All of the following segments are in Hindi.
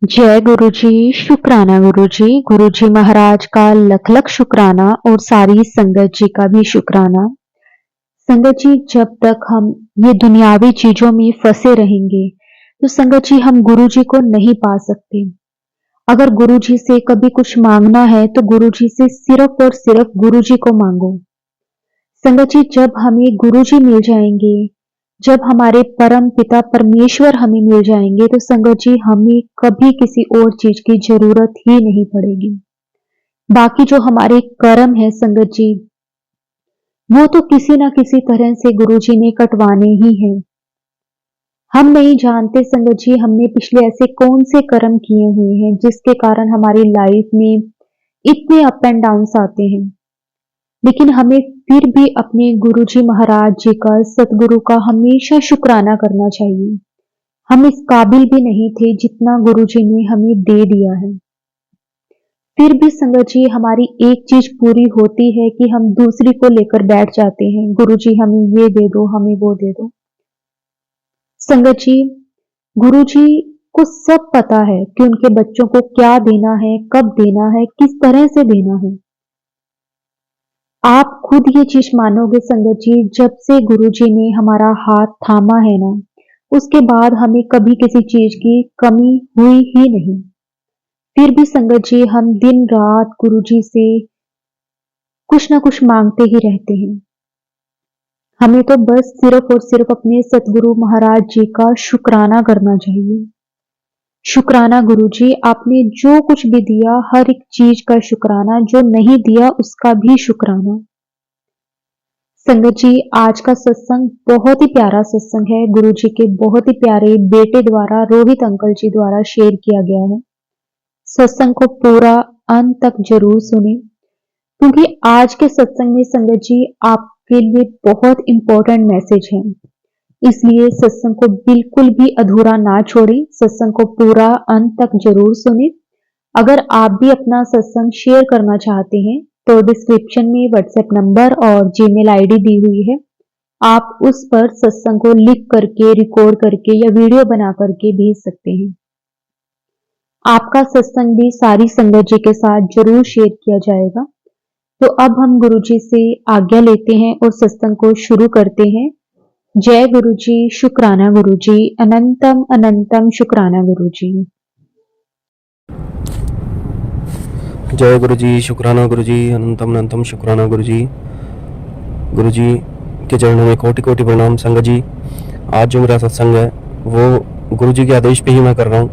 जय गुरु जी, शुक्राना गुरु जी। गुरु जी महाराज का लख लख शुक्राना और सारी संगत जी का भी शुक्राना। संगत जी, जब तक हम ये दुनियावी चीजों में फंसे रहेंगे तो संगत जी हम गुरु जी को नहीं पा सकते। अगर गुरु जी से कभी कुछ मांगना है तो गुरु जी से सिर्फ और सिर्फ गुरु जी को मांगो। संगत जी, जब हमें गुरु जी मिल जाएंगे, जब हमारे परम पिता परमेश्वर हमें मिल जाएंगे तो संगत जी हमें कभी किसी और चीज की जरूरत ही नहीं पड़ेगी। बाकी जो हमारे कर्म है संगत जी, वो तो किसी ना किसी तरह से गुरु जी ने कटवाने ही हैं। हम नहीं जानते संगत जी हमने पिछले ऐसे कौन से कर्म किए हुए हैं जिसके कारण हमारी लाइफ में इतने अप एंड डाउन्स आते हैं। लेकिन हमें फिर भी अपने गुरु जी महाराज जी का, सतगुरु का हमेशा शुक्राना करना चाहिए। हम इस काबिल भी नहीं थे जितना गुरु जी ने हमें दे दिया है। फिर भी संगत जी हमारी एक चीज पूरी होती है कि हम दूसरी को लेकर बैठ जाते हैं, गुरु जी हमें ये दे दो, हमें वो दे दो। संगत जी, गुरु जी को सब पता है कि उनके बच्चों को क्या देना है, कब देना है, किस तरह से देना है। आप खुद ये चीज मानोगे संगत जी, जब से गुरु जी ने हमारा हाथ थामा है ना, उसके बाद हमें कभी किसी चीज की कमी हुई ही नहीं। फिर भी संगत जी हम दिन रात गुरु जी से कुछ ना कुछ मांगते ही रहते हैं। हमें तो बस सिर्फ और सिर्फ अपने सतगुरु महाराज जी का शुक्राना करना चाहिए। शुक्राना गुरु जी, आपने जो कुछ भी दिया हर एक चीज का शुक्राना, जो नहीं दिया उसका भी शुक्राना। संगत जी, आज का सत्संग बहुत ही प्यारा सत्संग है, गुरु जी के बहुत ही प्यारे बेटे द्वारा, रोहित अंकल जी द्वारा शेयर किया गया है। सत्संग को पूरा अंत तक जरूर सुने, क्योंकि आज के सत्संग में संगत जी आपके लिए बहुत इंपॉर्टेंट मैसेज है। इसलिए सत्संग को बिल्कुल भी अधूरा ना छोड़े, सत्संग को पूरा अंत तक जरूर सुने। अगर आप भी अपना सत्संग शेयर करना चाहते हैं तो डिस्क्रिप्शन में व्हाट्सएप नंबर और जीमेल आईडी दी हुई है। आप उस पर सत्संग को लिख करके, रिकॉर्ड करके या वीडियो बना करके भेज सकते हैं। आपका सत्संग भी सारी संगत जी के साथ जरूर शेयर किया जाएगा। तो अब हम गुरु जी से आज्ञा लेते हैं और सत्संग को शुरू करते हैं। जय गुरु जी, शुक्राना गुरु जी, अनंतम अनंतम शुक्राना गुरु जी। जय गुरु जी, शुक्राना गुरु जी, अनंतम अनंतम शुक्राना गुरु जी। गुरु जी के चरणों में कोटि कोटि प्रणाम। संगत जी, आज जो मेरा सत्संग है वो गुरु जी के आदेश पे ही मैं कर रहा हूँ।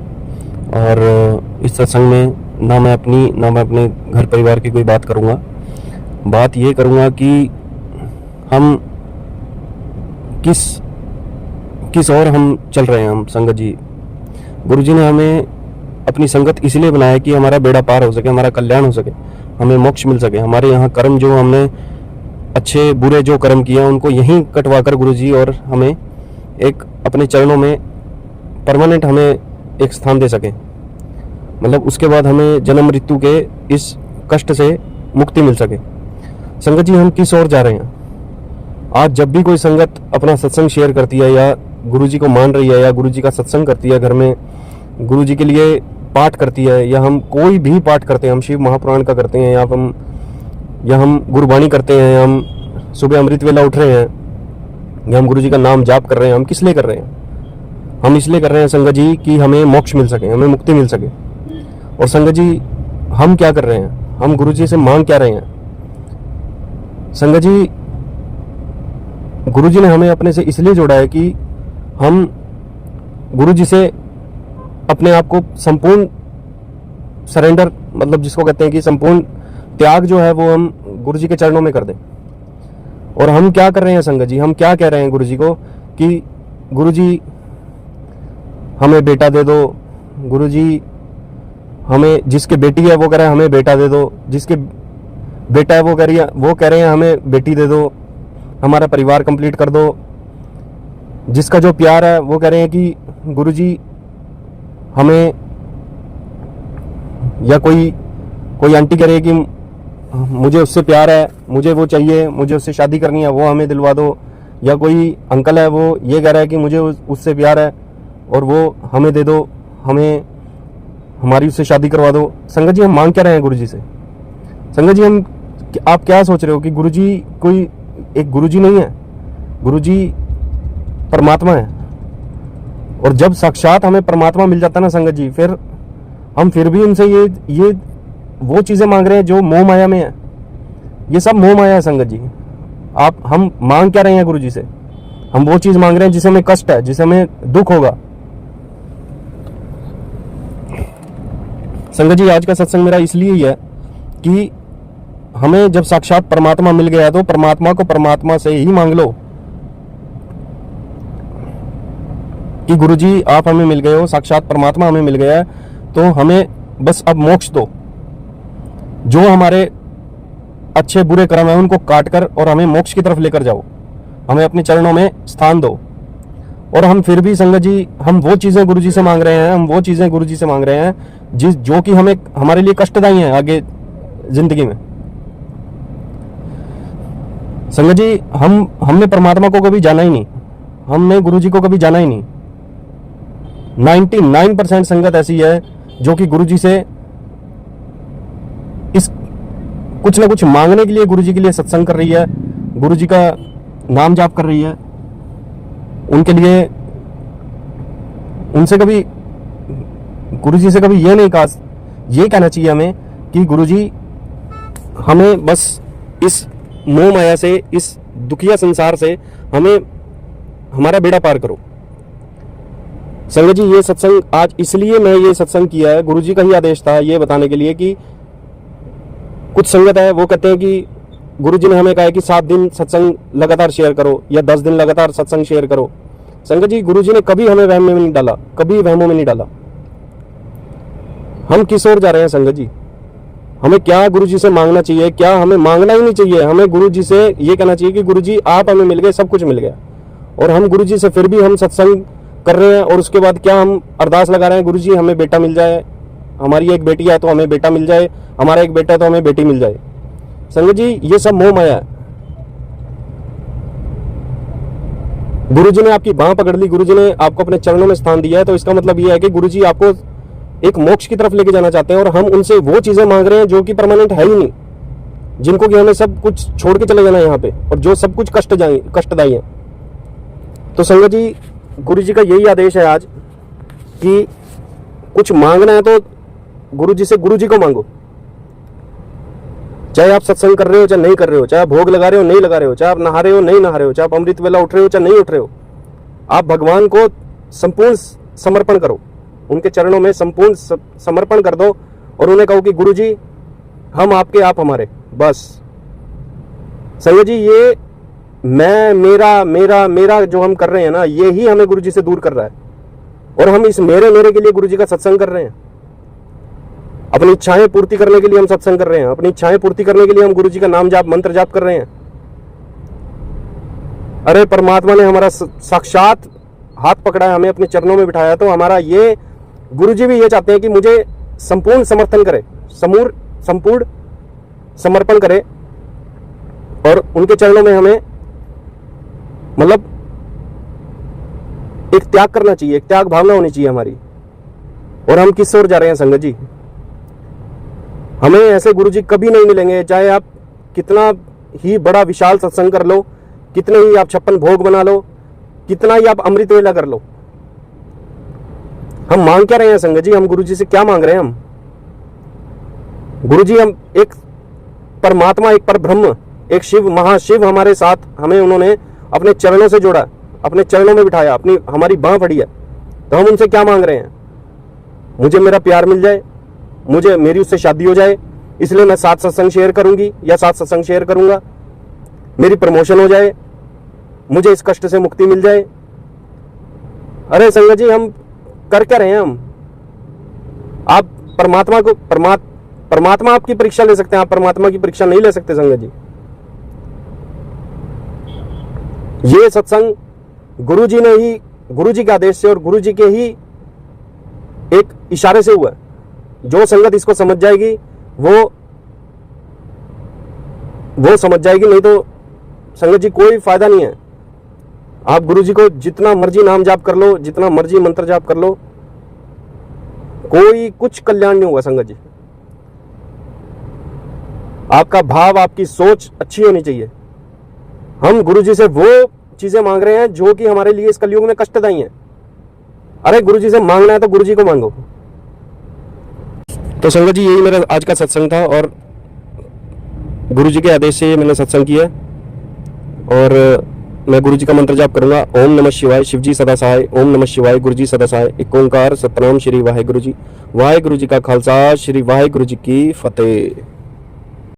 और इस सत्संग में ना मैं अपने घर परिवार की कोई बात करूँगा। बात ये करूँगा कि हम किस और हम चल रहे हैं। हम संगत जी, गुरु जी ने हमें अपनी संगत इसलिए बनाया कि हमारा बेड़ा पार हो सके, हमारा कल्याण हो सके, हमें मोक्ष मिल सके। हमारे यहाँ कर्म जो हमने अच्छे बुरे जो कर्म किए उनको यहीं कटवा कर गुरु जी और हमें एक अपने चरणों में परमानेंट हमें एक स्थान दे सके। मतलब उसके बाद हमें जन्म मृत्यु के इस कष्ट से मुक्ति मिल सके। संगत जी, हम किस ओर जा रहे हैं? आज जब भी कोई संगत अपना सत्संग शेयर करती है या गुरु जी को मान रही है या गुरु जी का सत्संग करती है, घर में गुरु जी के लिए पाठ करती है, या हम कोई भी पाठ करते हैं, हम शिव महापुराण का करते हैं या हम गुरबाणी करते हैं, या हम सुबह अमृत वेला उठ रहे हैं, या हम गुरु जी का नाम जाप कर रहे हैं, हम किस लिए कर रहे हैं? हम इसलिए कर रहे हैं संगत जी कि हमें मोक्ष मिल सके, हमें मुक्ति मिल सके। और संगत जी, हम क्या कर रहे हैं? हम गुरु जी से मांग क्या रहे हैं? संगत जी, गुरु जी ने हमें अपने से इसलिए जोड़ा है कि हम गुरु जी से अपने आप को संपूर्ण सरेंडर, मतलब जिसको कहते हैं कि संपूर्ण त्याग जो है वो हम गुरु जी के चरणों में कर दें। और हम क्या कर रहे हैं संगत जी? हम क्या कह रहे हैं गुरु जी को कि गुरु जी हमें बेटा दे दो, गुरु जी हमें, जिसके बेटी है वो कह रहा है हमें बेटा दे दो, जिसके बेटा है वो कह रहे हैं हमें बेटी दे दो, हमारा परिवार कंप्लीट कर दो। जिसका जो प्यार है वो कह रहे हैं कि गुरु जी हमें, या कोई आंटी कह रही है कि मुझे उससे प्यार है, मुझे वो चाहिए, मुझे उससे शादी करनी है, वो हमें दिलवा दो। या कोई अंकल है वो ये कह रहा है कि मुझे उससे प्यार है और वो हमें दे दो, हमें हमारी उससे शादी करवा दो। संगत जी हम मांग क्या रहे हैं गुरु जी से? संगत जी आप क्या सोच रहे हो कि गुरु जी कोई एक गुरु जी नहीं है? गुरु जी परमात्मा है। और जब साक्षात हमें परमात्मा मिल जाता है ना संगत जी, फिर हम फिर भी उनसे ये वो चीजें मांग रहे हैं जो मोह माया में है। ये सब मोह माया है संगत जी। हम मांग क्या रहे हैं गुरु जी से? हम वो चीज मांग रहे हैं जिसे हमें कष्ट है, जिसे हमें दुख होगा। संगत जी आज का सत्संग मेरा इसलिए ही है कि हमें जब साक्षात परमात्मा मिल गया तो परमात्मा को परमात्मा से ही मांग लो कि गुरु जी आप हमें मिल गए हो, साक्षात परमात्मा हमें मिल गया है, तो हमें बस अब मोक्ष दो। जो हमारे अच्छे बुरे कर्म है उनको काट कर और हमें मोक्ष की तरफ लेकर जाओ, हमें अपने चरणों में स्थान दो। और हम फिर भी संगत जी हम वो चीजें गुरु जी से मांग रहे हैं, हम वो चीजें गुरु जी से मांग रहे हैं जो कि हमें हमारे लिए कष्टदायी हैं आगे जिंदगी में। संगत जी हमने परमात्मा को कभी जाना ही नहीं, हमने गुरु जी को कभी जाना ही नहीं। 99% संगत ऐसी है जो कि गुरु जी से इस कुछ ना कुछ मांगने के लिए गुरु जी के लिए सत्संग कर रही है, गुरु जी का नाम जाप कर रही है। उनके लिए उनसे कभी गुरु जी से कभी ये कहना चाहिए हमें कि गुरु जी हमें बस इस मोह माया से, इस दुखिया संसार से हमें हमारा बेड़ा पार करो। संगत जी ये सत्संग आज इसलिए मैं ये सत्संग किया है, गुरु जी का ही आदेश था ये बताने के लिए कि कुछ संगत है वो कहते हैं कि गुरु जी ने हमें कहा है कि 7 दिन सत्संग लगातार शेयर करो या 10 दिन लगातार सत्संग शेयर करो। संगत जी गुरु जी ने कभी हमें वहम में नहीं डाला, कभी वहमों में नहीं डाला। हम किस ओर जा रहे हैं संगत जी? हमें क्या गुरु जी से मांगना चाहिए? क्या हमें मांगना ही नहीं चाहिए? हमें गुरु जी से ये कहना चाहिए कि गुरु जी आप हमें मिल गए, सब कुछ मिल गया। और हम गुरु जी से फिर भी हम सत्संग कर रहे हैं और उसके बाद क्या हम अरदास लगा रहे हैं, गुरु जी हमें बेटा मिल जाए, हमारी एक बेटी है तो हमें बेटा मिल जाए, हमारा एक बेटा है तो हमें बेटी मिल जाए। संगत जी ये सब मोह माया है। गुरु जी ने आपकी बांह पकड़ ली, गुरु जी ने आपको अपने चरणों में स्थान दिया है, तो इसका मतलब ये है कि गुरु जी आपको एक मोक्ष की तरफ लेके जाना चाहते हैं। और हम उनसे वो चीजें मांग रहे हैं जो कि परमानेंट है ही नहीं, जिनको कि हमें सब कुछ छोड़ के चले जाना है यहाँ पे, और जो सब कुछ कष्टदायी है। तो संगत जी गुरु जी का यही आदेश है आज कि कुछ मांगना है तो गुरु जी से गुरु जी को मांगो। चाहे आप सत्संग कर रहे हो चाहे नहीं कर रहे हो, चाहे आप भोग लगा रहे हो नहीं लगा रहे हो, चाहे आप नहा रहे हो नहीं नहा रहे हो, चाहे आप अमृत वेला उठ रहे हो चाहे नहीं उठ रहे हो, आप भगवान को संपूर्ण समर्पण करो, उनके चरणों में संपूर्ण समर्पण कर दो और उन्हें कहो कि गुरु जी हम आपके, आप हमारे। बस संगत जी ये मैं मेरा जो हम कर रहे हैं ना, ये ही हमें गुरु जी से दूर कर रहा है। और हम इस मेरे के लिए गुरु जी का सत्संग कर रहे हैं, अपनी इच्छाएं पूर्ति करने के लिए हम सत्संग कर रहे हैं, अपनी इच्छाएं पूर्ति करने के लिए हम गुरु जी का नाम जाप मंत्र जाप कर रहे हैं। अरे परमात्मा ने हमारा साक्षात हाथ पकड़ा है, हमें अपने चरणों में बिठाया, तो हमारा ये गुरु जी भी ये चाहते हैं कि मुझे संपूर्ण समर्थन करे, संपूर्ण समर्पण करे और उनके चरणों में हमें मतलब एक त्याग करना चाहिए, एक त्याग भावना होनी चाहिए हमारी। और हम किस ओर जा रहे हैं संगत जी? हमें ऐसे गुरु जी कभी नहीं मिलेंगे, चाहे आप कितना ही बड़ा विशाल सत्संग कर लो, कितने ही आप 56 भोग बना लो, कितना ही आप अमृत वेला कर लो। हम मांग क्या रहे हैं संगत जी? हम गुरु जी से क्या मांग रहे हैं? हम गुरु जी, हम एक परमात्मा, एक परब्रह्म, एक शिव, महाशिव हमारे साथ, हमें उन्होंने अपने चरणों से जोड़ा, अपने चरणों में बिठाया, अपनी हमारी बांह फड़ी है, तो हम उनसे क्या मांग रहे हैं? मुझे मेरा प्यार मिल जाए, मुझे मेरी उससे शादी हो जाए, इसलिए मैं 7 सत्संग शेयर करूंगी या 7 सत्संग शेयर करूंगा, मेरी प्रमोशन हो जाए, मुझे इस कष्ट से मुक्ति मिल जाए। अरे संगत जी हम कर क्या रहे हैं? आप परमात्मा को परमात्मा आपकी परीक्षा ले सकते हैं, आप परमात्मा की परीक्षा नहीं ले सकते संगत जी। ये सत्संग गुरु जी ने ही, गुरु जी के आदेश से और गुरु जी के ही एक इशारे से हुआ। जो संगत इसको समझ जाएगी वो समझ जाएगी, नहीं तो संगत जी कोई फायदा नहीं है। आप गुरु जी को जितना मर्जी नाम जाप कर लो, जितना मर्जी मंत्र जाप कर लो, कोई कुछ कल्याण नहीं होगा संगत जी। आपका भाव, आपकी सोच अच्छी होनी चाहिए। हम गुरु जी से वो चीजें मांग रहे हैं जो कि हमारे लिए इस कलयुग में कष्टदायी हैं। अरे गुरु जी से मांगना है तो गुरु जी को मांगो। तो संगत जी, यही मेरा आज का सत्संग था और गुरु जी के आदेश से मैंने सत्संग किया और मैं गुरु जी का मंत्र जाप करूंगा। ओम नमः शिवाय, शिव जी सदा सहाय। ओम नमः शिवाय, गुरु जी सदा सहाय। एक ओंकार, सतनाम श्री वाहे गुरु जी। वाहे गुरु जी का खालसा, श्री वाहे गुरु जी की फतेह।